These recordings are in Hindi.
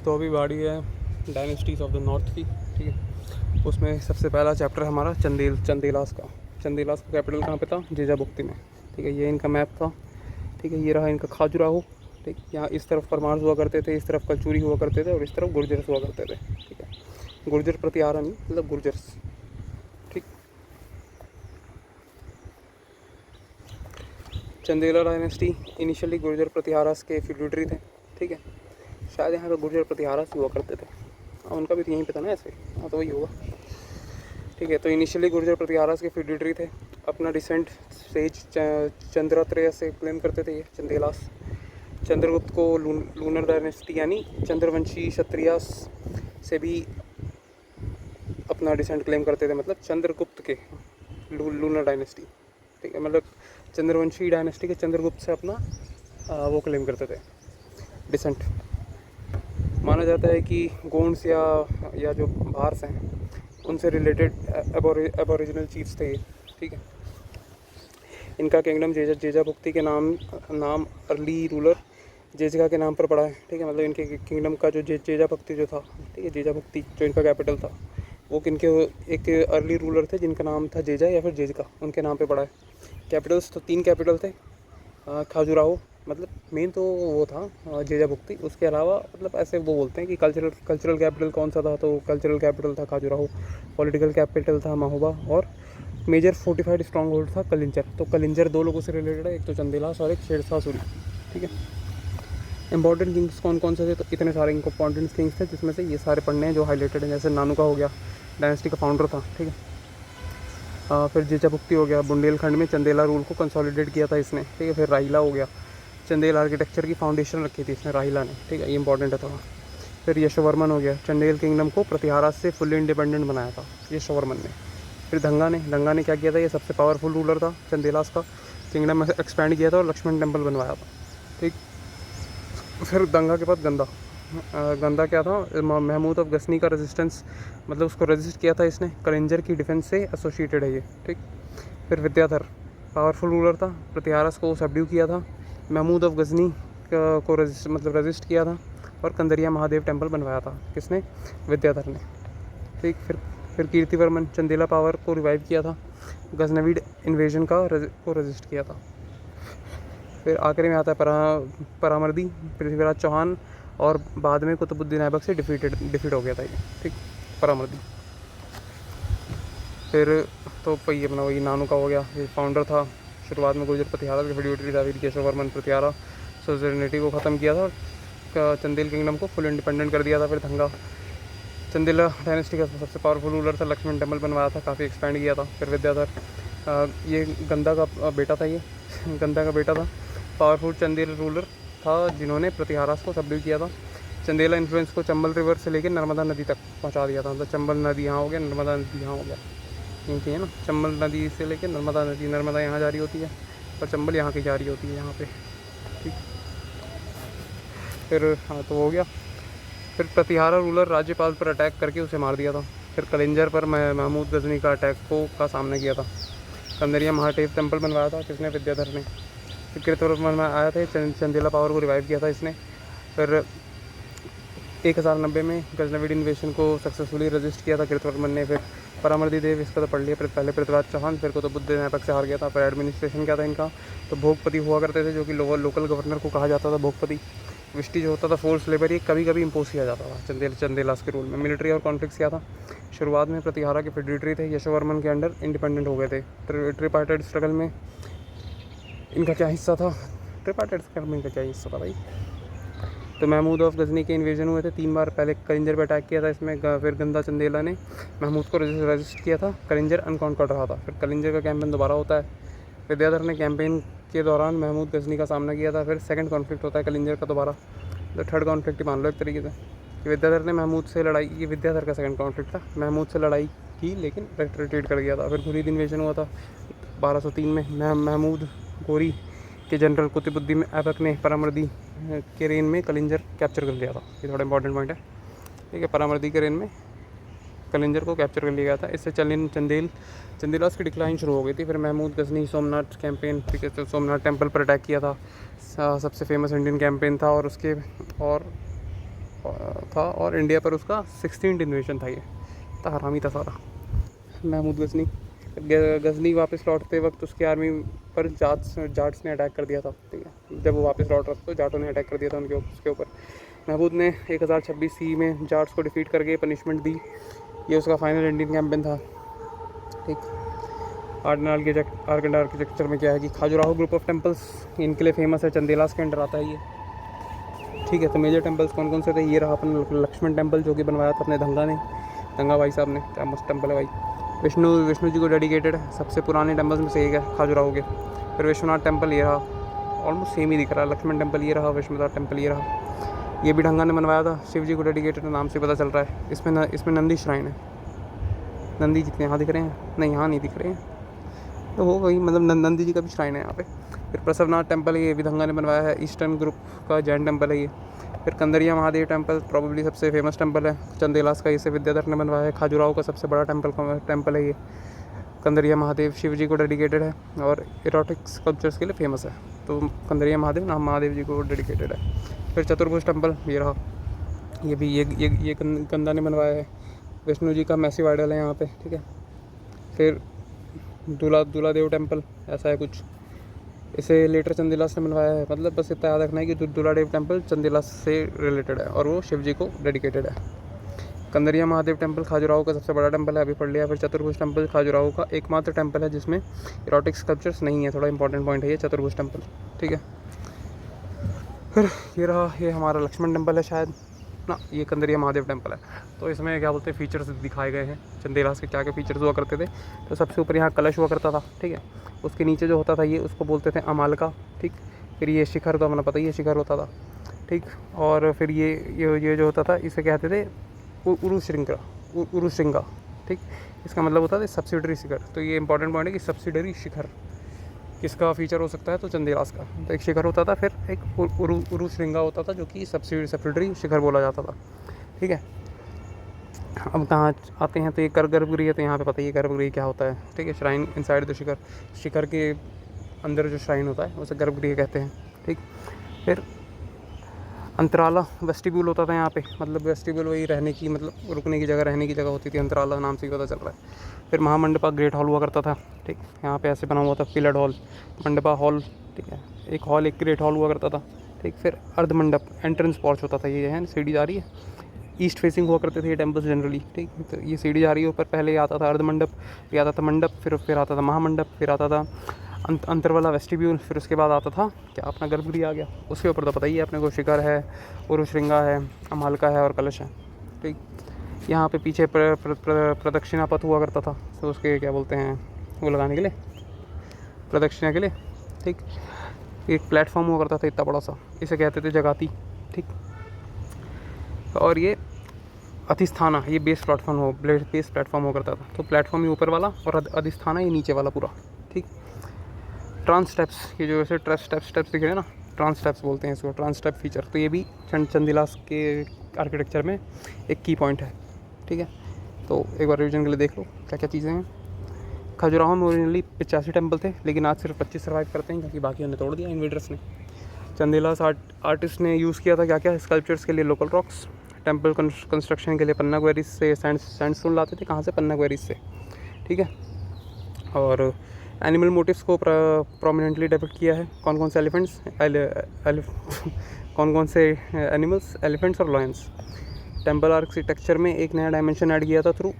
तो अभी बारी है डायनेस्टीज़ ऑफ द नॉर्थ की, ठीक है। उसमें सबसे पहला चैप्टर है हमारा चंदेलास का। चंदेलास का कैपिटल कहाँ पे था? जेजाभुक्ति में, ठीक है। ये इनका मैप था, ठीक है। ये रहा इनका खाजुराहो, ठीक। यहाँ इस तरफ परमार्स हुआ करते थे, इस तरफ कलचुरी हुआ करते थे और इस तरफ गुर्जर्स हुआ करते थे, ठीक है। गुर्जर प्रतिहारा नहीं, मतलब गुर्जर्स, ठीक। चंदेला डायनेस्टी इनिशियली गुर्जर प्रतिहारास के फ्यूडिटरी थे, ठीक है। शायद यहाँ पे गुर्जर प्रतिहारास हुआ करते थे, उनका भी तो यहीं पे था ना ऐसे, हाँ तो वही होगा, ठीक है। तो इनिशियली गुर्जर प्रतिहारास के फ्यूडिटरी थे। अपना डिसेंट सेज चंद्रात्रेय से क्लेम करते थे ये चंदेलास। चंद्रगुप्त को लूनर डायनेस्टी यानी चंद्रवंशी क्षत्रियास से भी अपना डिसेंट क्लेम करते थे, मतलब चंद्रगुप्त के लूनर डायनेस्टी, ठीक है। मतलब चंद्रवंशी डायनेस्टी के चंद्रगुप्त से अपना वो क्लेम करते थे डिसेंट। माना जाता है कि गोंड्स या जो भारस हैं उनसे रिलेटेड एबोरिजिनल चीफ्स थे ये, ठीक है। इनका किंगडम जेजाभुक्ति के नाम अर्ली रूलर जेजिका के नाम पर पड़ा है, ठीक है। मतलब इनके किंगडम का जो जेजाभुक्ति जो था, ठीक है, जेजाभुक्ति जो इनका कैपिटल था वो किनके एक अर्ली रूलर थे जिनका नाम था जेजा या फिर जेजिका, उनके नाम पे पड़ा है। कैपिटल्स तो 3 कैपिटल थे। खाजुराहो मतलब मेन तो वो था जेजाभुक्ति, उसके अलावा मतलब ऐसे वो बोलते हैं कि कल्चरल कैपिटल कौन सा था, तो कल्चरल कैपिटल था खाजुराहो। पॉलिटिकल कैपिटल था महोबा और मेजर फोर्टिफाइड स्ट्रॉन्ग होल्ड था कलिंजर। तो कलिंजर 2 लोगों से रिलेटेड है, एक तो चंदेलास और एक शेरशाह सूरी, ठीक है। इंपॉर्टेंट किंग्स कौन कौन से थे? तो इतने सारे इंपॉर्टेंट किंग्स थे जिसमें से ये सारे पढ़ने हैं जो हाईलाइटेड हैं। जैसे नानुका हो गया, डायनेस्टी का फाउंडर था, ठीक है। फिर जेजाभुक्ति हो गया, बुंदेलखंड में चंदेला रूल को कंसोलिडेट किया था इसने, ठीक है। फिर राहिला हो गया, चंदेल आर्किटेक्चर की फाउंडेशन रखी थी इसने राहिला ने, ठीक है, ये इंपॉर्टेंट है थोड़ा। फिर यशोवर्मन हो गया, चंदेल किंगडम को प्रतिहारा से फुल्ली इंडिपेंडेंट बनाया था यशोवर्मन ने। फिर दंगा ने क्या किया था? ये सबसे पावरफुल रूलर था चंदेलास का, किंगडम एक्सपैंड किया था और लक्ष्मण टेम्पल बनवाया था, ठीक। फिर दंगा के बाद गंदा क्या था? महमूद ऑफ गजनी का रेजिस्टेंस, मतलब उसको रेजिस्ट किया था इसने, कलिंजर की डिफेंस से एसोसिएटेड है ये, ठीक। फिर विद्याधर पावरफुल रूलर था, प्रतिहारस को सबड्यू किया था। महमूद ऑफ गजनी को रेजिस्ट किया था और कंदरिया महादेव टेम्पल बनवाया था, किसने? विद्याधर ने, ठीक। फिर कीर्तिवर्मन चंदेला पावर को रिवाइव किया था, गजनवीड इन्वेजन को रेजिस्ट किया था। फिर आखिरी में आता है परामर्दी पृथ्वीराज चौहान, और बाद में कुतुबुद्दीन ऐबक से डिफीट हो गया था ये, ठीक, परामर्दी। फिर तो ये अपना वही नानू का हो गया, ये फाउंडर था। शुरुआत में गुर्जर प्रतिहारा के फ्यूडिटरी था, फिर केशववर्मन प्रतिहारा सोजरिटी को ख़त्म किया था, चंदेल किंगडम को फुल इंडिपेंडेंट कर दिया था। फिर दंगा चंदेला डायनेस्टी का सबसे पावरफुल रूलर था, लक्ष्मण टेम्पल बनवाया था, काफ़ी एक्सपेंड किया था। फिर विद्याधर ये गंदा का बेटा था, ये गंदा का बेटा था, पावरफुल चंदेल रूलर था जिन्होंने प्रतिहारास को सबड्यू किया था। चंदेला इन्फ्लुएंस को चंबल रिवर से लेकर नर्मदा नदी तक पहुंचा दिया था, मतलब चंबल नदी यहाँ हो गया, नर्मदा नदी यहाँ हो गया, यहीं है ना। चंबल नदी से लेकर नर्मदा नदी, नर्मदा यहाँ जा रही होती है और चंबल यहाँ की जा रही होती है, यहाँ पे, ठीक। फिर हाँ तो हो गया। फिर प्रतिहारा रूलर राज्यपाल पर अटैक करके उसे मार दिया था। फिर कलिंजर पर महमूद गजनी का अटैक का सामना किया था। कंदरिया महादेव टेम्पल बनवाया था, किसने? विद्याधर ने। फिर कीर्तिवर्मन में आया था, चंदेला पावर को रिवाइव किया था इसने। फिर 1090 में गजनवीड इन्वेशन को सक्सेसफुली रजिस्ट किया था कीर्तिवर्मन ने। फिर परामर्दी देव, इसका तो पढ़ लिया। फिर पहले पृथ्वीराज चौहान, फिर कुतुबुद्दीन ऐबक से हार गया था। फिर एडमिनिस्ट्रेशन क्या था इनका? तो भोगपति हुआ करते थे, जो कि लोकल गवर्नर को कहा जाता था भोगपति। विष्टि जो होता था फोर्स लेबर, ये कभी कभी इम्पोज किया जाता था चंदेलास के रूल में। मिलिट्री और कॉन्फ्लिक्ट्स क्या था? शुरुआत में प्रतिहारा के फ्यूडिटरी थे, यशोवर्मन के अंडर इंडिपेंडेंट हो गए थे। ट्रिपार्टाइट स्ट्रगल में इनका क्या हिस्सा था? ट्रिपार्टाइट स्ट्रगल में इनका क्या हिस्सा था भाई? तो महमूद ऑफ गजनी के इन्वेजन हुए थे 3 बार। पहले कलिंजर पर अटैक किया था इसमें, फिर गंदा चंदेला ने महमूद को रजिस्ट किया था। कलिंजर अनकॉन्कर्ड रहा था। फिर कलिंजर का कैंपेन दोबारा होता है। विद्याधर ने कैंपेन के दौरान महमूद गजनी का सामना किया था। फिर सेकंड कॉन्फ्लिक्ट होता है कलिंजर का दोबारा, तो थर्ड कॉन्फ्लिक्ट मान लो एक तरीके से। विद्याधर ने महमूद से लड़ाई, ये विद्याधर का सेकंड कॉन्फ्लिक्ट था, महमूद से लड़ाई की लेकिन रिट्रीट कर गया था। फिर घुरीद इन्वेजन हुआ था 1203 में। महमूद गोरी के जनरल कुतुबुद्दीन ऐबक ने परामर्दी के रेन में कलिंजर कैप्चर कर लिया था। ये थोड़ा इंपॉर्टेंट पॉइंट है, ठीक है। परामर्दी के रेन में कलिंजर को कैप्चर कर लिया गया था। इससे चंदेलास की डिक्लाइन शुरू हो गई थी। फिर महमूद गजनी सोमनाथ कैंपेन, ठीक है, तो सोमनाथ टेम्पल पर अटैक किया था, सबसे फेमस इंडियन कैंपेन था। और उसके था और इंडिया पर उसका 16th इन्वेशन था। ये इतना हरामी था सारा महमूद गजनी। गजनी वापस लौटते वक्त उसकी आर्मी पर जाट्स ने अटैक कर दिया था, ठीक है। जब वो वापस लौट रहा था तो जाटों ने अटैक कर दिया था उसके ऊपर। महमूद ने 1026 सी में जाट्स को डिफीट करके पनिशमेंट दी। ये उसका फाइनल इंडियन कैंपेन था, ठीक। आर्किटेक्चर में क्या है कि खजुराहो ग्रुप ऑफ टेम्पल्स इनके लिए फेमस है, चंदेलास के अंडर आता है ये, ठीक है। तो मेजर टेम्पल्स कौन कौन से थे, ये रहा अपन लक्ष्मण टेम्पल जो कि बनवाया था अपने दंगा भाई साहब ने, क्या मस्त टेम्पल है भाई। विष्णु जी को डेडिकेटेड है, सबसे पुराने टेम्पल्स में से एक है खजुराहो के। फिर विश्वनाथ टेम्पल ये रहा, ऑलमोस्ट सेम ही दिख रहा है। लक्ष्मण टेम्पल ये रहा, विश्वनाथ टेम्पल ये रहा। ये भी ढंगा ने बनवाया था, शिव जी को डेडिकेटेड नाम से पता चल रहा है। इसमें नंदी श्राइन है। नंदी जितने यहाँ दिख रहे हैं, नहीं यहाँ नहीं दिख रहे हैं, तो हो गई, मतलब नंदी जी का भी श्राइन है यहाँ पे। फिर प्रसवनाथ टेम्पल है, ये विधंगा ने बनवाया है, ईस्टर्न ग्रुप का जैन टेम्पल है ये। फिर कंदरिया महादेव टेम्पल प्रोबेबली सबसे फेमस टेम्पल है, चंदेलास का, इसे विद्याधर ने बनवाया है। खजुराहो का सबसे बड़ा टेम्पल है ये कंदरिया महादेव, शिव जी को डेडिकेटेड है और इरोटिक स्कल्पचर्स के लिए फेमस है। तो कंदरिया महादेव जी को डेडिकेटेड है। फिर चतुर्भुज टेम्पल ये रहा, ये भी ये कंदा ने बनवाया है। विष्णु जी का मैसिव आइडल है यहाँ पे, ठीक है। फिर दूल्हा देव टेम्पल ऐसा है कुछ, इसे लेटर चंदेलास ने बनवाया है। मतलब बस इतना याद रखना है कि दूल्हा देव टेम्पल चंदेलास से रिलेटेड है और वो शिव जी को डेडिकेटेड है। कंदरिया महादेव टेम्पल खजुराहो का सबसे बड़ा टेम्पल है, अभी पढ़ लिया। फिर चतुर्भुज टेम्पल खजुराहो का एकमात्र टेम्पल है जिसमें इरोटिक स्कल्पचर्स नहीं है, थोड़ा इंपॉर्टेंट पॉइंट है ये चतुर्भुज टेम्पल, ठीक है। फिर ये रहा, ये हमारा लक्ष्मण टेम्पल है शायद ना, ये कंदरिया महादेव टेम्पल है। तो इसमें क्या बोलते हैं फीचर्स दिखाए गए हैं चंदेलास के, क्या क्या फीचर्स हुआ करते थे। तो सबसे ऊपर यहाँ कलश हुआ करता था, ठीक है। उसके नीचे जो होता था ये उसको बोलते थे अमालका, ठीक। फिर ये शिखर तो अपना पता ही है, शिखर होता था, ठीक। और फिर ये जो होता था इसे कहते थे उरुश्रृंगा, ठीक। इसका मतलब होता था सब्सिडरी शिखर। तो ये इंपॉर्टेंट पॉइंट है कि सब्सिडरी शिखर किसका फीचर हो सकता है, तो चंदेलास का। तो एक शिखर होता था, फिर एक उरुश्रृंगा होता था जो कि सब्सिडरी शिखर बोला जाता था, ठीक है। अब कहाँ आते हैं, तो ये गर्भगृह है, तो यहाँ पे पता ही है गर्भगृह क्या होता है, ठीक है। श्राइन इनसाइड द शिखर, शिखर के अंदर जो श्राइन होता है उसे गर्भगृह कहते हैं, ठीक। फिर अंतराला वेस्टिब्यूल होता था यहाँ पे, मतलब वेस्टिब्यूल वही रहने की, मतलब रुकने की जगह, रहने की जगह होती थी, अंतराला नाम से ही पता चल रहा है। फिर महामंडपा ग्रेट हॉल हुआ करता था, ठीक। यहाँ पे ऐसे बना हुआ था पिलर्ड हॉल, मंडपा हॉल, ठीक है। एक हॉल, एक ग्रेट हॉल हुआ करता था, ठीक। फिर अर्धमंडप एंट्रेंस पॉर्च होता था, ये है सीढ़ी जा रही है, ईस्ट फेसिंग हुआ करते थे ये टेम्पल्स जनरली, ठीक। तो ये सीढ़ी जा रही है ऊपर, पहले आता था अर्धमंडप, फिर आता था मंडप, फिर आता था महामंडप, फिर आता था अंतर वाला वेस्टिब्यूल, फिर उसके बाद आता था क्या अपना गर्भगृह आ गया। उसके ऊपर तो पता ही है अपने को, शिखर है, उरुश्रृंगा है, अमालका है और कलश है, ठीक। यहाँ पे पीछे प्रदक्षिणा पथ हुआ करता था, तो उसके क्या बोलते हैं वो लगाने के लिए, प्रदक्षिणा के लिए, ठीक। एक प्लेटफॉर्म हुआ करता था इतना बड़ा सा, इसे कहते थे जगाती, ठीक। और ये अधिस्थाना, ये बेस प्लेटफॉर्म हुआ करता था। तो प्लेटफॉर्म ही ऊपर वाला और अधिस्थाना ये नीचे वाला पूरा, ठीक। ट्रांस स्टेप्स, ये जो ऐसे स्टेप्स दिख रहे हैं ना, ट्रांस स्टेप्स बोलते हैं इसको, ट्रांस स्टेप फीचर। तो ये भी चंदेलास के आर्किटेक्चर में एक की पॉइंट है, ठीक है। तो एक बार रिवीजन के लिए देख लो क्या क्या चीज़ें हैं। खजुराहो में ओरिजिनली 85 टेम्पल थे, लेकिन आज सिर्फ 25 सर्वाइव करते हैं क्योंकि बाकी उन्हें तोड़ दिया इन्वेडर्स ने। चंदेलास आर्टिस्ट ने यूज़ किया था क्या क्या, स्कल्पचर्स के लिए लोकल रॉक्स, टेम्पल कंस्ट्रक्शन के लिए पन्ना क्वेरीज से सैंडस्टोन लाते थे, कहाँ से, पन्ना क्वेरीज से, ठीक है। और एनिमल मोटिव्स को प्रोमिनेंटली डिपिक्ट किया है, कौन कौन से एलिफेंट्स कौन कौन से एनिमल्स, एलिफेंट्स और लॉयंस। टेम्पल आर्किटेक्चर में एक नया डायमेंशन ऐड किया था through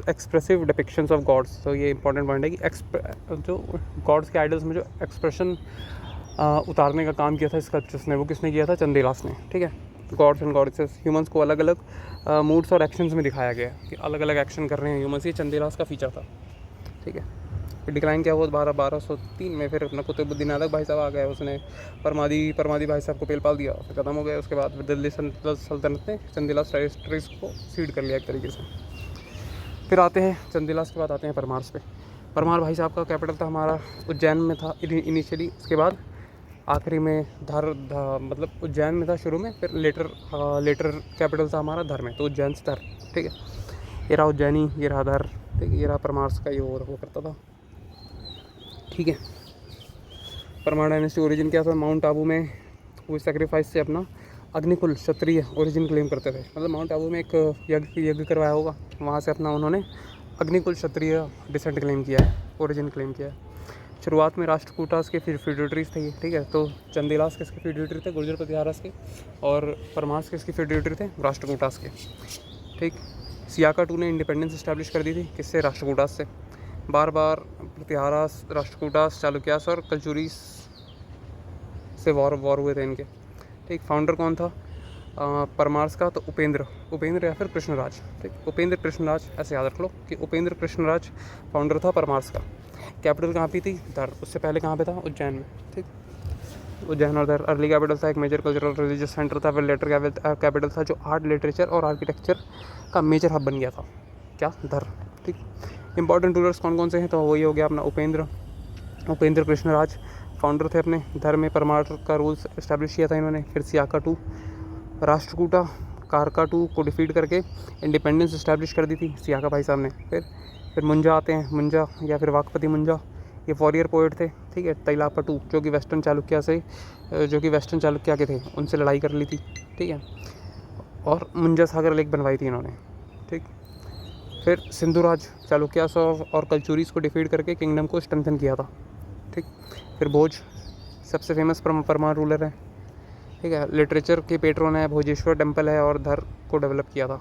expressive depictions of gods. तो ये इंपॉर्टेंट पॉइंट है कि जो गॉड्स के आइडल्स में जो एक्सप्रेशन उतारने का काम किया था स्कल्पचर्स ने, वो किसने किया था, चंदेलास ने, ठीक है। गॉड्स एंड गॉडेसेस, ह्यूमंस को अलग अलग मूड्स और एक्शंस में दिखाया गया कि अलग अलग एक्शन कर रहे हैं ह्यूमंस, ये चंदेलास का फीचर था, ठीक है। फिर डिक्लाइन क्या हुआ 1203 में, फिर अपना कुतुबुद्दीन ऐबक भाई साहब आ गए, उसने परमादी भाई साहब को पेल पाल दिया, फिर ख़त्म हो गया। उसके बाद दिल्ली सल्तनत ने चंदेलास टेरिटरीज को सीड कर लिया एक तरीके से। फिर आते हैं चंदेलास के बाद आते हैं परमार्स पे। परमार भाई साहब का कैपिटल था हमारा उज्जैन में था इनिशियली, उसके बाद आखिरी में मतलब उज्जैन में था शुरू में, फिर लेटर कैपिटल था हमारा धर में, तो उज्जैन से धर, ठीक है। ये रहा उज्जैनी, ये रहा धर, ठीक है। ये रहा परमार्स का ये वो करता था, ठीक है। परमार डायनेस्टी ओरिजिन क्या था, माउंट आबू में वो सेक्रीफाइस से अपना अग्निकुल क्षत्रिय ओरिजिन क्लेम करते थे, मतलब माउंट आबू में एक यज्ञ करवाया होगा, वहाँ से अपना उन्होंने अग्निकुल क्षत्रिय डिसेंट क्लेम किया है, ओरिजिन क्लेम किया है। शुरुआत में राष्ट्रकूटास के फ्यूडिटरीज थे ये, ठीक है। तो चंदेलास किसके फ्यूडिटरी थे? गुर्जर प्रतिहारास के। और परमार्स किसके फ्यूडिटरी थे? राष्ट्रकूटास के, ठीक। सियाका टू ने इंडिपेंडेंस इस्टेब्लिश कर दी थी, किससे? राष्ट्रकूटास से। बार बार प्रतिहारास, राष्ट्रकूटास, चालुक्यास और कलचुरीस से वॉर हुए थे इनके, ठीक। फाउंडर कौन था परमार्स का? तो उपेंद्र या फिर कृष्णराज, ठीक। उपेंद्र कृष्णराज, ऐसे याद रख लो कि उपेंद्र कृष्णराज फाउंडर था परमार्स का। कैपिटल कहाँ पे थी? धर। उससे पहले कहाँ पे था? उज्जैन में, ठीक। उज्जैन और धर अर्ली कैपिटल था, एक मेजर कल्चरल रिलीजियस सेंटर था। फिर लेटर कैपिटल था जो आर्ट, लिटरेचर और आर्किटेक्चर का मेजर हब बन गया था, क्या? धर, ठीक। इंपॉर्टेंट रूलर्स कौन कौन से हैं? तो वही हो गया अपना उपेंद्र कृष्णराज, फाउंडर थे अपने। धर में परमार का रूल्स इस्टेब्लिश किया था इन्होंने। फिर सियाका टू, राष्ट्रकूटा कारका टू को डिफीट करके इंडिपेंडेंस इस्टेब्लिश कर दी थी सियाका भाई साहब ने। फिर मुंजा आते हैं, मुंजा या फिर वाकपति मुंजा, ये वॉरियर पोएट थे, ठीक है। तैलापटू जो कि वेस्टर्न चालुक्या के थे, उनसे लड़ाई कर ली थी, ठीक है। और मुंजा सागर लेक बनवाई थी इन्होंने, ठीक। फिर सिंधुराज, चालुक्यास और कलचुरीज को डिफीट करके किंगडम को स्ट्रेंथन किया था, ठीक। फिर भोज सबसे फेमस परमार रूलर है, ठीक है। लिटरेचर के पेट्रोन है, भोजेश्वर टेम्पल है, और धर को डेवलप किया था,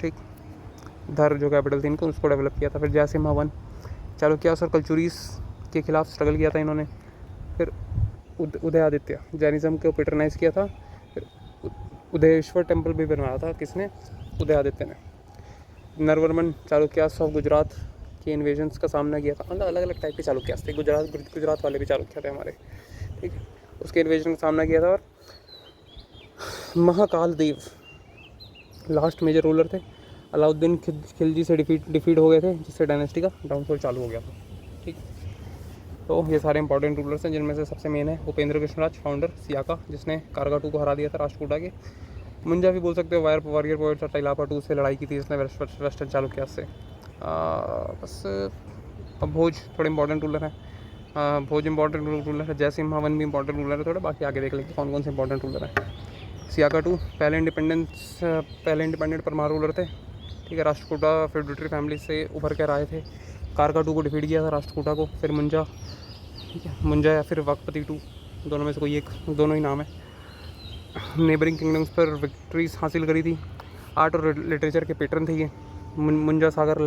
ठीक। धर जो कैपिटल थी इनको, उसको डेवलप किया था। फिर जयसिम्हा वन, चालुक्यास और कलचुरीस के खिलाफ स्ट्रगल किया था इन्होंने। फिर उदयादित्य, जैनिज्म को पेट्रोनाइज किया था। फिर उदयेश्वर टेम्पल भी बनवाया था, किसने? उदयादित्य ने। नरवर्मन, चालुक्यास ऑफ गुजरात के इन्वेजन्स का सामना किया था, मतलब अलग अलग टाइप के चालुक्यास थे, गुजरात वाले भी चालुक्य थे हमारे, ठीक है। उसके इन्वेजन का सामना किया था। और महाकाल देव लास्ट मेजर रूलर थे, अलाउद्दीन खिलजी से डिफीट हो गए थे, जिससे डायनेस्टी का डाउनफॉल चालू हो गया था, ठीक। तो ये सारे इंपॉर्टेंट रूलर्स हैं, जिनमें से सबसे मेन है उपेंद्र कृष्णराज, फाउंडर। सियाका, जिसने कारगा टू को हरा दिया था राष्ट्रकूटा के। मुंजा भी बोल सकते हो, वॉरियर पोएट, और तैलापा टू से लड़ाई की थी इसने वेस्टर्न चालुक्यास से। बस अब भोज थोड़े इंपॉर्टेंट रूलर हैं। भोज इंपॉर्टेंट रूलर है, जयसिम्हा वन भी इंपॉर्टेंट रूलर है थोड़ा, बाकी आगे देख लेंगे कौन कौन से इंपॉर्टेंट रूलर हैं। सियाका टू पहले इंडिपेंडेंट परमार रूलर थे, ठीक है। राष्ट्रकूटा फ्यूडिटरी फैमिली से उभर कर आए थे। कारका टू को डिफीट किया था राष्ट्रकूटा को। फिर मुंजा, ठीक है, मुंजा या फिर वाकपति टू, दोनों में से कोई एक, दोनों ही नाम है। नेबरिंग किंगडम्स पर विक्ट्रीज हासिल करी थी। आर्ट और लिटरेचर के पैटर्न थे ये। मुंजा सागर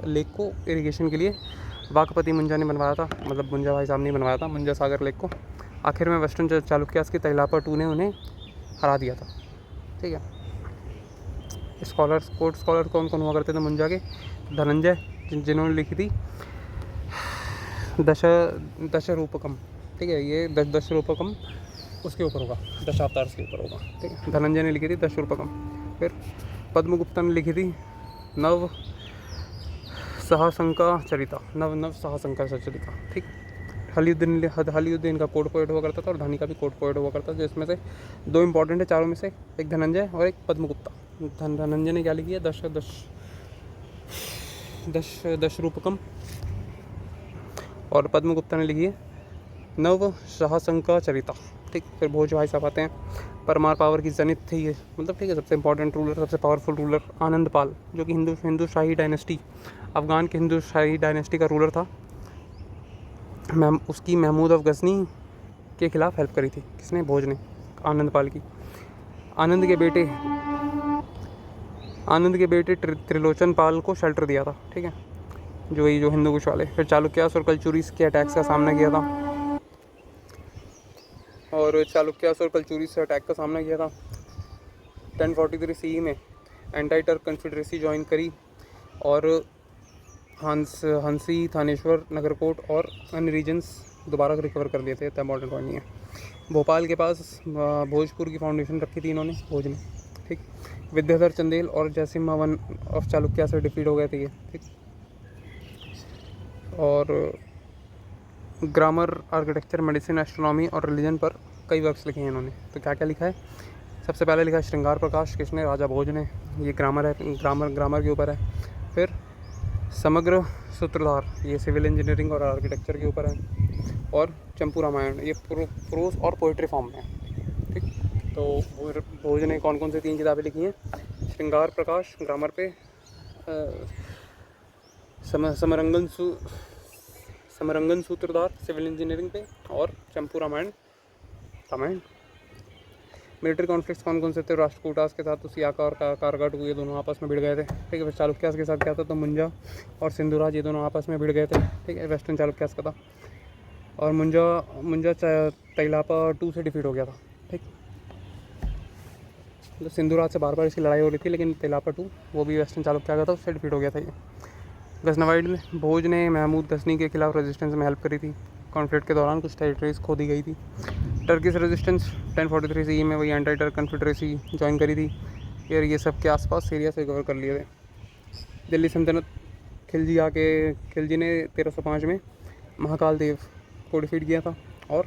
लेक को इरिगेशन के लिए वाकपति मुंजा ने बनवाया था, मतलब मुंजा भाई साहब ने बनवाया था मुंजा सागर लेक को। आखिर में वेस्टर्न चालुक्यास के तैलापा टू ने उन्हें हरा दिया था, ठीक है। कोर्ट स्कॉलर कौन कौन हुआ करते थे मुंजा के? धनंजय, जिन्होंने लिखी थी दशरूपकम, ठीक है। ये दशरूपकम उसके ऊपर होगा, दशावतार के ऊपर होगा, ठीक है। धनंजय ने लिखी थी दशरूपकम। फिर पद्मगुप्ता ने लिखी थी नव सहसंका चरिता, ठीक। हलीउद्दीन का कोर्ट पोएट हुआ करता था, और धनी का भी कोर्ट पोएट हुआ करता था, जिसमें से दो इंपॉर्टेंट है चारों में से, एक धनंजय और एक पद्मगुप्ता। धनंजय ने क्या लिखी है? दशरूपकम, और पद्मगुप्ता ने लिखी है नव सहसंका चरिता, ठीक। फिर भोज भाई साहब आते हैं। परमार पावर की जनित थी ये, मतलब, ठीक है। सबसे इंपॉर्टेंट रूलर, सबसे पावरफुल रूलर आनंदपाल, जो कि हिंदू शाही डायनेस्टी, अफगान के हिंदू शाही डायनेस्टी का रूलर था। उसकी महमूद ऑफ गजनी के खिलाफ हेल्प करी थी, किसने? भोज ने, आनंदपाल की। आनंद के बेटे त्रिलोचन पाल को शेल्टर दिया था, ठीक है, जो हिंदू कुश वाले। फिर चालुक्यास और कलचुरीस के अटैक्स का सामना किया था, और चालुक्यास और कलचुरीस से अटैक का सामना किया था। 1043 CE में एंटी टर्क कन्फेडरेसी ज्वाइन करी, और हंसी, थानेश्वर, नगरकोट और अन्य रीजन्स दोबारा रिकवर कर लिए थे, इतना इंपॉर्टेंट पॉइंट नहीं है। भोपाल के पास भोजपुर की फाउंडेशन रखी थी इन्होंने, भोज ने, ठीक। विद्याधर चंदेल और जयसिम्हा वन ऑफ चालुक्या से डिफीट हो गए थे ये, ठीक। और ग्रामर, आर्किटेक्चर, मेडिसिन, एस्ट्रोनॉमी और रिलीजन पर कई वर्क्स लिखे हैं इन्होंने। तो क्या क्या लिखा है? सबसे पहले लिखा है श्रृंगार प्रकाश, किसने? राजा भोज ने। ये ग्रामर है, ग्रामर के ऊपर है। फिर समग्र सूत्रधार, ये सिविल इंजीनियरिंग और आर्किटेक्चर के ऊपर है। और चंपू रामायण, ये प्रोज और पोइट्री फॉर्म में है, ठीक। तो भोज ने कौन कौन से 3 किताबें लिखी हैं? श्रृंगार प्रकाश ग्रामर पे, समरंगन सूत्रधार सिविल इंजीनियरिंग पे, और चंपू रामायण। मिलिट्री कॉन्फ्लिक्ट्स कौन कौन से थे? राष्ट्रकूटास के साथ तो सियाका और कारगट, ये दोनों आपस में भिड़ गए थे। ठीक है, फिर चालुक्यास के साथ क्या था? तो मुंजा और सिंधुराज, ये दोनों आपस में भिड़ गए थे। ठीक है, वेस्टर्न चालुक्यास का था। और मुंजा तैलापा 2 से डिफीट हो गया था। ठीक, मतलब सिंधुराज से बार बार इसकी लड़ाई हो रही थी, लेकिन तैलापा 2 वो भी वेस्टर्न चालुक्या का था, उससे डिफीट हो गया था ये। गजनवाइड में भोज ने महमूद गजनी के खिलाफ रेजिस्टेंस में हेल्प करी थी। कॉन्फ्लिक्ट के दौरान कुछ टेरिटरीज खो दी गई थी। टर्किश रेजिस्टेंस 1043 सी में वही एंटी टर्क कन्फेडरेसी ज्वाइन करी थी। फिर ये सब के आसपास सीरिया से रिकवर कर लिए थे। दिल्ली सल्तनत खिलजी ने 1305 में महाकाल देव को डिफीट किया था, और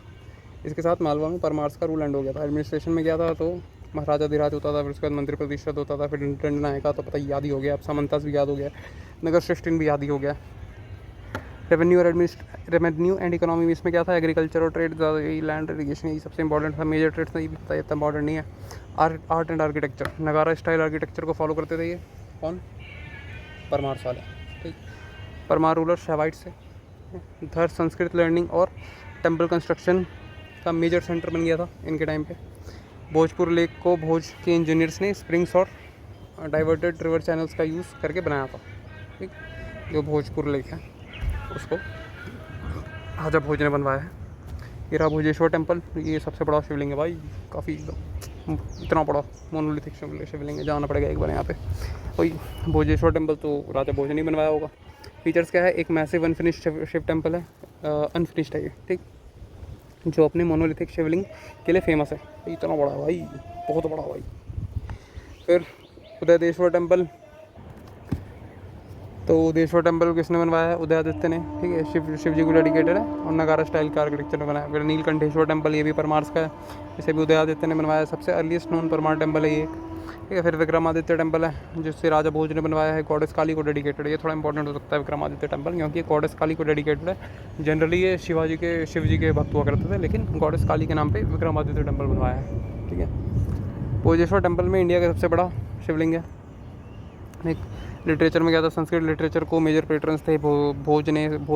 इसके साथ मालवा में परमार्स का रूल एंड हो गया था। एडमिनिस्ट्रेशन में गया था तो महाराजा धीराज होता था, फिर उसके बाद मंत्री प्रतिष्ठित होता था, फिर दंड नायका तो पता ही याद ही हो गया, अब सामंतास भी याद हो गया, नगर श्रेष्ठिन भी याद ही हो गया। रेवेन्यू एंड इकोनॉमी में इसमें क्या था? एग्रीकल्चर और ट्रेड, लैंड इरीगेशन, यही सबसे इंपॉर्टेंट था। मेजर ट्रेड्स नहीं इतना इंपॉर्टेंट नहीं है। आर्ट एंड आर्किटेक्चर, नगारा स्टाइल आर्किटेक्चर को फॉलो करते थे ये कौन? परमार वाले। ठीक, परमार रूलर शैवाइट से। धर संस्कृत लर्निंग और टेम्पल कंस्ट्रक्शन का मेजर सेंटर बन गया था इनके टाइम पे। भोजपुर लेक को भोज के इंजीनियर्स ने स्प्रिंग्स और डाइवर्टेड रिवर चैनल्स का यूज़ करके बनाया था। ठीक, जो भोजपुर लेक है उसको राजा भोज ने बनवाया है। ये रहा भोजेश्वर टेम्पल, ये सबसे बड़ा शिवलिंग है भाई, काफ़ी इतना बड़ा मोनोलिथिक शिवलिंग है, जाना पड़ेगा एक बार यहाँ पे। वही भोजेश्वर टेम्पल तो राजा भोज ने ही बनवाया होगा। फीचर्स क्या है? एक मैसिव अनफिनिश्ड शिव टेम्पल है, अनफिनिश्ड है ये। ठीक, जो अपने मोनोलिथिक शिवलिंग के लिए फेमस है। इतना बड़ा है भाई, बहुत बड़ा भाई। फिर उदयदेश्वर टेम्पल, तो उदयेश्वर टेम्पल किसने बनवाया है? उदयादित्य ने। ठीक है, शिव जी को डेडिकेटेड है और नगारा स्टाइल का आर्किटेक्चर ने बनाया। फिर नीलकंठेश्वर टेम्पल, ये भी परमार्स का है, इसे भी उदयादित्य ने बनवाया है, सबसे अर्लीस्ट नोन परमार टेम्पल है ये। ठीक है, फिर विक्रमादित्य टेम्पल है जिससे राजा भोज ने बनवाया है, गॉडेस काली को डेडिकेटेड है। ये थोड़ा इंपॉर्टेंट हो सकता है विक्रमादित्य टेम्पल, क्योंकि गॉडेस काली को डेडिकेटेड है। जनरली ये शिव जी के भक्त हुआ करते थे, लेकिन गॉडेस काली के नाम पर विक्रमादित्य टेम्पल बनवाया है। ठीक है, भोजेश्वर टेम्पल में इंडिया का सबसे बड़ा शिवलिंग है। एक लिटरेचर में क्या था? संस्कृत लिटरेचर को मेजर पेट्रन्स थे भोज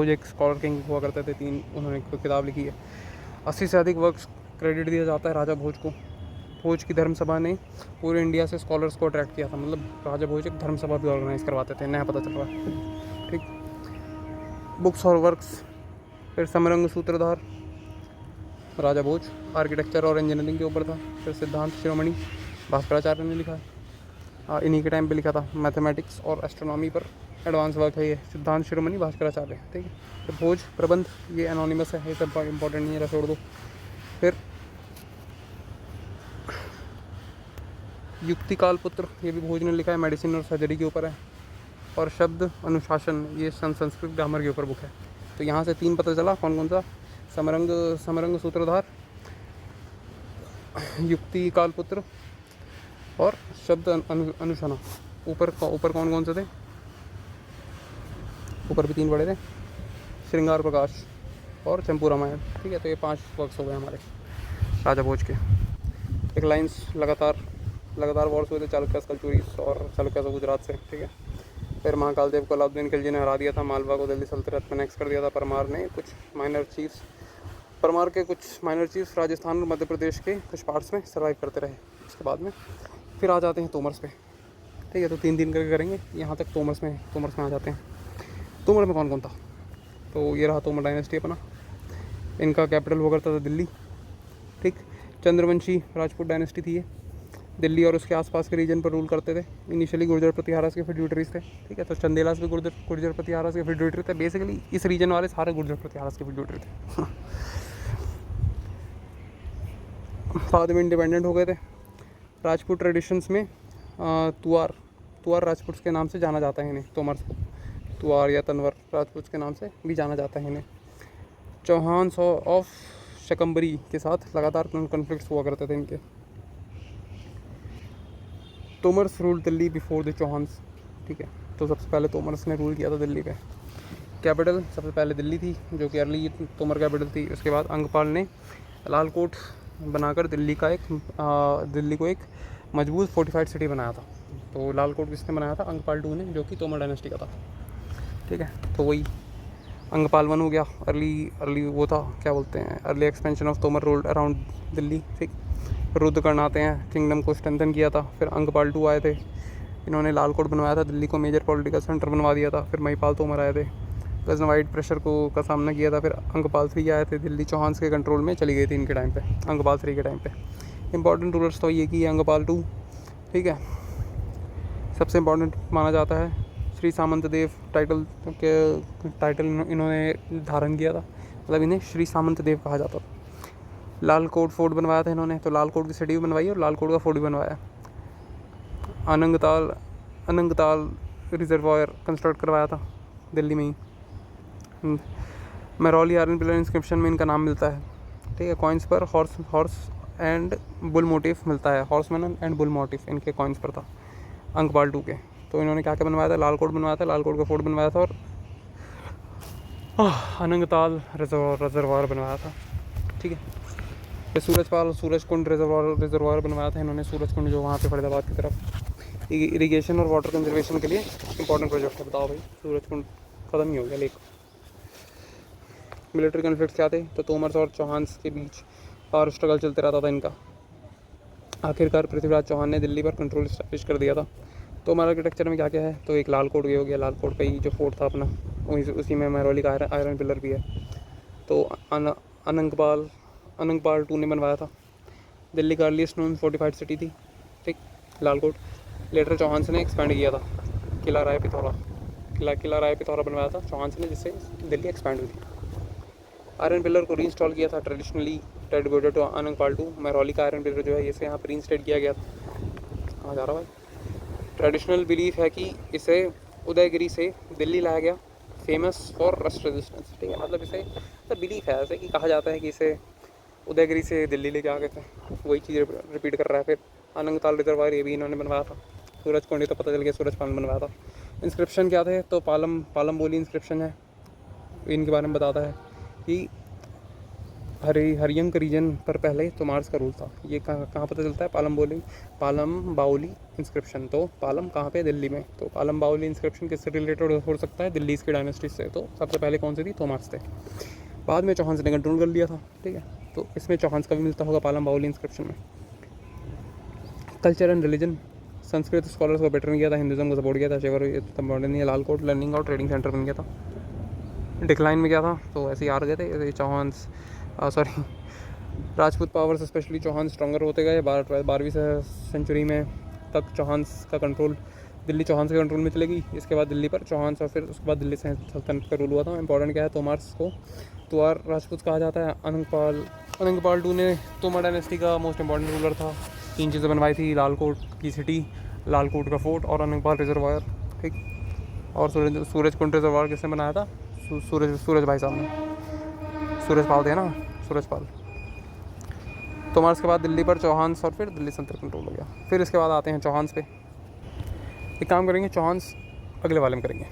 एक स्कॉलर किंग हुआ करते थे, 3 उन्होंने किताब लिखी है। 80 से अधिक वर्क्स क्रेडिट दिया जाता है राजा भोज को। भोज की धर्मसभा ने पूरे इंडिया से स्कॉलर्स को अट्रैक्ट किया था, मतलब राजा भोज एक धर्मसभा भी ऑर्गेनाइज करवाते थे, नया पता चल रहा है। ठीक, बुक्स और वर्क्स, फिर समरंग सूत्रधार राजा भोज आर्किटेक्चर और इंजीनियरिंग के ऊपर था। फिर सिद्धांत शिरोमणि भास्कराचार्य ने लिखा है, इन्हीं के टाइम पे लिखा था। मैथमेटिक्स और एस्ट्रोनॉमी पर एडवांस वर्क है ये, सिद्धांत शिरोमणि भास्कराचार्य। ठीक है, तो भोज प्रबंध ये एनोनिमस है, ये सब इंपॉर्टेंट नहीं है, छोड़ दो। फिर युक्तिकाल पुत्र, ये भी भोज ने लिखा है, मेडिसिन और सर्जरी के ऊपर है। और शब्द अनुशासन, ये संस्कृत ग्रामर के ऊपर बुक है। तो यहाँ से 3 पता चला कौन कौन सा? समरंग सूत्रधार, युक्तिकाल पुत्र और शब्द अनुशासन। ऊपर कौन कौन से थे? ऊपर भी 3 बड़े थे, श्रृंगार प्रकाश और चंपू रामायण। ठीक है, तो ये 5 वर्क्स हो गए हमारे राजा भोज के। एक लाइन्स लगातार वॉर्स हुए थे चालुक्यास कलचुरीस और चालुक्यास गुजरात से। ठीक है, फिर महाकाल देव को अलाउद्दीन खिलजी ने हरा दिया था, मालवा को दिल्ली सल्तनत में नेक्स्ट कर दिया था। परमार के कुछ माइनर चीफ्स राजस्थान और मध्य प्रदेश के कुछ पार्ट्स में सर्वाइव करते रहे। उसके बाद में फिर आ जाते हैं तोमर्स पे। ठीक है, तो 3 दिन करके करेंगे, यहाँ तक तोमर्स में आ जाते हैं। तोमर में कौन कौन था? तो ये रहा तोमर डायनेस्टी अपना, इनका कैपिटल हुआ करता था दिल्ली। ठीक, चंद्रवंशी राजपूत डायनेस्टी थी ये, दिल्ली और उसके आसपास के रीजन पर रूल करते थे। इनिशियली गुर्जर प्रतिहारास के फिड्यूटरीज थे। ठीक है, तो चंदेलास भी गुर्जर प्रतिहारास के फिड्यूटरी थे। बेसिकली इस रीजन वाले सारे गुर्जर प्रतिहारास के फिड्यूटरी थे। बाद में इंडिपेंडेंट हो गए थे। राजपूत ट्रेडिशंस में तुआर राजपूत के नाम से जाना जाता है इन्हें, तोमर्स को तुआर या तनवर राजपूत के नाम से भी जाना जाता है इन्हें। चौहान ऑफ शकंबरी के साथ लगातार कॉन्फ्लिक्ट्स हुआ करते थे इनके। Tomars rule Delhi before the Chauhans. ठीक है, तो सबसे पहले तोमर्स ने रूल किया था दिल्ली पे। कैपिटल सबसे पहले दिल्ली थी, जो कि अर्ली तोमर कैपिटल थी। उसके बाद अंगपाल ने लालकोट बनाकर दिल्ली को एक मजबूत फोर्टिफाइड सिटी बनाया था। तो लाल कोट किसने बनाया था? अंगपाल टू ने, जो कि तोमर डायनेस्टी का था। ठीक है, तो वही अंगपाल वन हो गया। अर्ली वो था, क्या बोलते हैं, early expansion of Tomar rolled around Delhi. ठीक, रुद्रकर्ण आते हैं, किंगडम को स्ट्रेंथन किया था। फिर अंगपाल टू आए थे, इन्होंने लाल कोट बनवाया था, दिल्ली को मेजर पॉलिटिकल सेंटर बनवा दिया था। फिर महिपाल तोमर आए थे, गजनवाइट प्रेशर का सामना किया था। फिर अंगपाल थ्री आए थे, दिल्ली चौहान के कंट्रोल में चली गई थी इनके टाइम पे, अंगपाल थ्री के टाइम पे। इंपॉर्टेंट रूलर्स तो ये कि अंगपाल टू, ठीक है, सबसे इम्पॉर्टेंट माना जाता है। श्री सामंत देव टाइटल इन्होंने धारण किया था, मतलब इन्हें श्री सामंत देव कहा जाता था। लाल कोट फोर्ट बनवाया था इन्होंने, तो लाल कोट की सिटी भी बनवाई और लाल कोट का फोर्ट भी बनवाया। अनंगताल रिजर्वायर कंस्ट्रक्ट करवाया था दिल्ली में ही। मेरौली आयरन पिलर इंस्क्रिप्शन में इनका नाम मिलता है। ठीक है, कॉइन्स पर हॉर्स एंड बुल मोटिफ मिलता है, हॉर्समैन एंड बुल मोटिफ इनके कॉइन्स पर था अंगपाल टू के। तो इन्होंने क्या क्या बनवाया था? लाल कोट बनवाया था, लाल कोट का फोर्ट बनवाया था, और अनंगताल रिजर्वायर बनवाया था। ठीक है, फिर सूरजकुंड रिजर्वायर बनवाया था इन्होंने, सूरजकुंड जो वहाँ पे फरीदाबाद की तरफ। इरिगेशन और वाटर कंजर्वेशन के लिए इंपॉर्टेंट प्रोजेक्ट है। बताओ भाई, सूरजकुंड ख़त्म ही हो गया लेक। मिलिट्री कॉन्फ्लिक्ट क्या थे? तो तोमर्स और चौहान्स के बीच पावर स्ट्रगल चलते रहता था इनका। आखिरकार पृथ्वीराज चौहान ने दिल्ली पर कंट्रोल इस्टेब्लिश कर दिया था। तो हमारा आर्किटेक्चर में क्या क्या है? तो एक लाल कोट ये हो गया, लाल कोट पे ही जो फोर्ट था अपना, उसी में महरौली का आयरन पिलर भी है। तो अनंगपाल टू ने बनवाया था। दिल्ली का अर्लीस्ट नोन फोर्टिफाइड सिटी थी। ठीक, लाल कोट। लेटर चौहान ने एक्सपैंड किया था, किला राय पिथौरा बनवाया था चौहान ने, जिससे दिल्ली एक्सपैंड हुई थी। आयरन पिलर को रीइंस्टॉल किया था traditionally dedicated to Anangpal two. Mehrauli का आयरन पिलर जो है इसे यहाँ पर रीइंस्टेट किया गया था। कहाँ जा रहा भाई? ट्रेडिशनल बिलीफ है कि इसे उदयगिरी से दिल्ली लाया गया, फेमस फॉर रस्ट रेजिस्टेंस। ठीक है, मतलब इसे मतलब बिलीफ है ऐसे कि कहा जाता है कि इसे उदयगिरी से दिल्ली लेके आ गए थे। वही चीज़ रिपीट कर रहा है। फिर अनंगताल रिजर्वायर ये भी इन्होंने बनवाया था। सूरजकुंड तो पता चल गया, सूरजपाल बनवाया था। इंस्क्रिप्शन क्या थे? तो पालम बोली इंस्क्रिप्शन है, इनके बारे में बताता है कि हरियंक रीजन पर पहले तोमार्स का रूल था। ये कहाँ पता चलता है? पालम बाउली इंस्क्रिप्शन। तो पालम कहाँ पे? दिल्ली में। तो पालम बाउली इंस्क्रिप्शन किससे रिलेटेड हो सकता है? दिल्ली की डायनेस्टी से। तो सबसे पहले कौन सी थी? तोमार्स थे। बाद में चौहान ने कंट्रोल कर लिया था। ठीक है, तो इसमें चौहान का भी मिलता होगा पालम बाउली इंस्क्रिप्शन में। Culture and religion, Sanskrit scholars को बेटर किया था, हिंदुज़म को सपोर्ट किया था। शेवर मॉडर्न है। लाल कोट लर्निंग और ट्रेडिंग सेंटर बन गया था। डिक्लाइन में क्या था? तो ऐसे ही आ गए थे, ऐसे Chauhan Rajput powers specially Chauhan stronger होते गए। 12वीं सेंचुरी में तक चौहान का कंट्रोल, दिल्ली चौहान के कंट्रोल में चली गई। इसके बाद दिल्ली पर चौहान और फिर उसके बाद दिल्ली से सल्तनत का रूल हुआ था। इंपॉर्टेंट क्या है? तोमार्स को तुआर राजपूत कहा जाता है। अनंगपाल टू ने तोमर डायनेस्टी का मोस्ट इंपॉर्टेंट रूलर था। 3 चीज़ें बनवाई थी: लाल कोट की सिटी, लाल कोट का फोर्ट और अनंगपाल रिजर्वायर। ठीक, और सूरजकुंड रिजर्वायर किसने बनाया था? सूरज भाई साहब ने, सूरजपाल थे ना, सूरजपाल। तोमार्स के बाद दिल्ली पर चौहान्स और फिर दिल्ली सेंटर कंट्रोल हो गया। फिर इसके बाद आते हैं चौहान्स पे। एक काम करेंगे, चौहान्स अगले वाले में करेंगे।